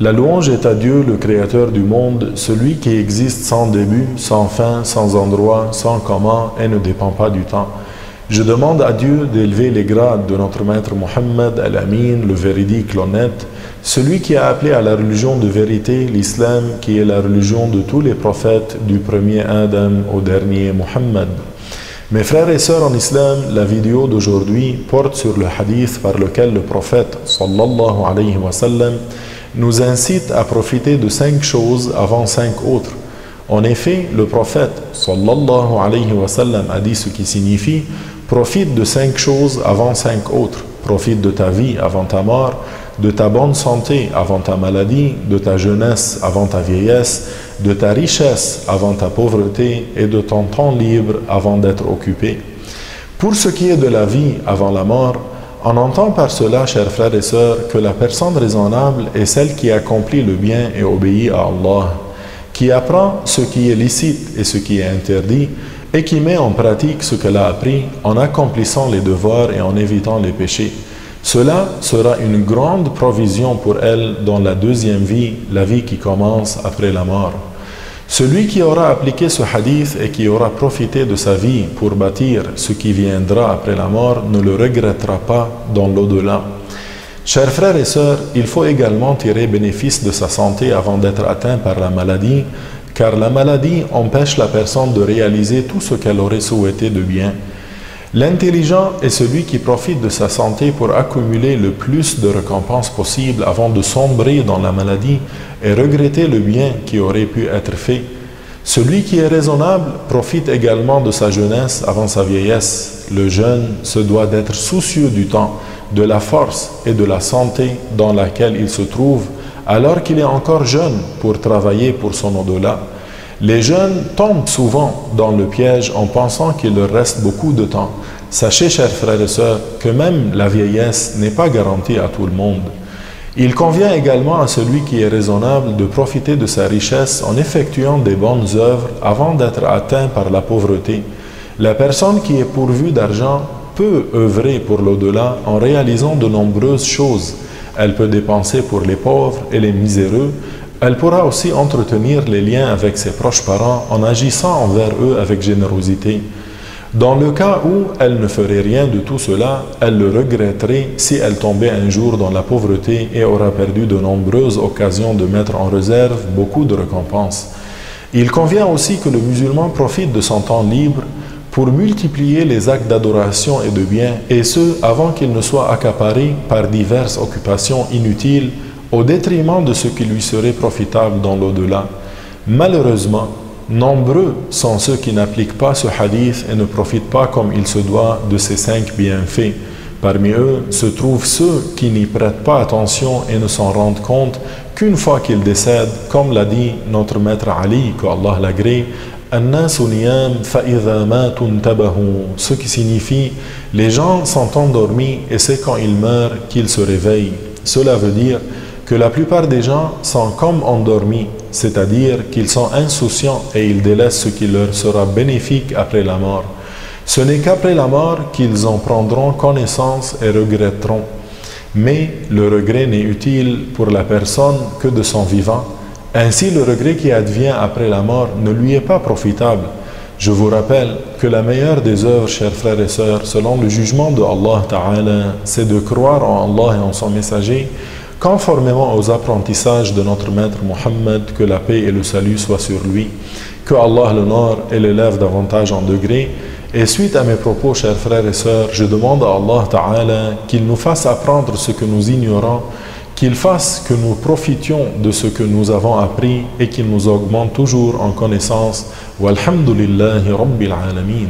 La louange est à Dieu, le Créateur du monde, celui qui existe sans début, sans fin, sans endroit, sans comment et ne dépend pas du temps. Je demande à Dieu d'élever les grades de notre maître Mohammed Al-Amin, le véridique, l'honnête, celui qui a appelé à la religion de vérité, l'islam, qui est la religion de tous les prophètes, du premier Adam au dernier Mohammed. Mes frères et sœurs en islam, la vidéo d'aujourd'hui porte sur le hadith par lequel le prophète sallallahu alayhi wa sallam nous incite à profiter de 5 choses avant 5 autres. En effet, le prophète sallallahu alayhi wa sallam a dit ce qui signifie: profite de 5 choses avant 5 autres. Profite de ta vie avant ta mort, de ta bonne santé avant ta maladie, de ta jeunesse avant ta vieillesse, de ta richesse avant ta pauvreté et de ton temps libre avant d'être occupé. Pour ce qui est de la vie avant la mort, on entend par cela, chers frères et sœurs, que la personne raisonnable est celle qui accomplit le bien et obéit à Allah, qui apprend ce qui est licite et ce qui est interdit, et qui met en pratique ce qu'elle a appris en accomplissant les devoirs et en évitant les péchés. Cela sera une grande provision pour elle dans la deuxième vie, la vie qui commence après la mort. Celui qui aura appliqué ce hadith et qui aura profité de sa vie pour bâtir ce qui viendra après la mort ne le regrettera pas dans l'au-delà. Chers frères et sœurs, il faut également tirer bénéfice de sa santé avant d'être atteint par la maladie, car la maladie empêche la personne de réaliser tout ce qu'elle aurait souhaité de bien. L'intelligent est celui qui profite de sa santé pour accumuler le plus de récompenses possible avant de sombrer dans la maladie et regretter le bien qui aurait pu être fait. Celui qui est raisonnable profite également de sa jeunesse avant sa vieillesse. Le jeune se doit d'être soucieux du temps, de la force et de la santé dans laquelle il se trouve, alors qu'il est encore jeune pour travailler pour son au-delà. Les jeunes tombent souvent dans le piège en pensant qu'il leur reste beaucoup de temps. Sachez, chers frères et sœurs, que même la vieillesse n'est pas garantie à tout le monde. Il convient également à celui qui est raisonnable de profiter de sa richesse en effectuant des bonnes œuvres avant d'être atteint par la pauvreté. La personne qui est pourvue d'argent peut œuvrer pour l'au-delà en réalisant de nombreuses choses. Elle peut dépenser pour les pauvres et les miséreux. Elle pourra aussi entretenir les liens avec ses proches parents en agissant envers eux avec générosité. Dans le cas où elle ne ferait rien de tout cela, elle le regretterait si elle tombait un jour dans la pauvreté et aura perdu de nombreuses occasions de mettre en réserve beaucoup de récompenses. Il convient aussi que le musulman profite de son temps libre pour multiplier les actes d'adoration et de bien, et ce, avant qu'il ne soit accaparé par diverses occupations inutiles au détriment de ce qui lui serait profitable dans l'au-delà. Malheureusement, nombreux sont ceux qui n'appliquent pas ce hadith et ne profitent pas comme il se doit de ces 5 bienfaits. Parmi eux se trouvent ceux qui n'y prêtent pas attention et ne s'en rendent compte qu'une fois qu'ils décèdent, comme l'a dit notre maître Ali, qu'Allah l'agrée, ce qui signifie les gens sont endormis et c'est quand ils meurent qu'ils se réveillent. Cela veut dire que la plupart des gens sont comme endormis, c'est-à-dire qu'ils sont insouciants et ils délaissent ce qui leur sera bénéfique après la mort. Ce n'est qu'après la mort qu'ils en prendront connaissance et regretteront. Mais le regret n'est utile pour la personne que de son vivant. Ainsi, le regret qui advient après la mort ne lui est pas profitable. Je vous rappelle que la meilleure des œuvres, chers frères et sœurs, selon le jugement de Allah Ta'ala, c'est de croire en Allah et en son messager, conformément aux apprentissages de notre maître Mohammed, que la paix et le salut soient sur lui, que Allah l'honore et l'élève davantage en degrés. Et suite à mes propos, chers frères et sœurs, je demande à Allah Ta'ala qu'il nous fasse apprendre ce que nous ignorons, qu'il fasse que nous profitions de ce que nous avons appris et qu'il nous augmente toujours en connaissance. Walhamdulillahi Rabbil Alamin.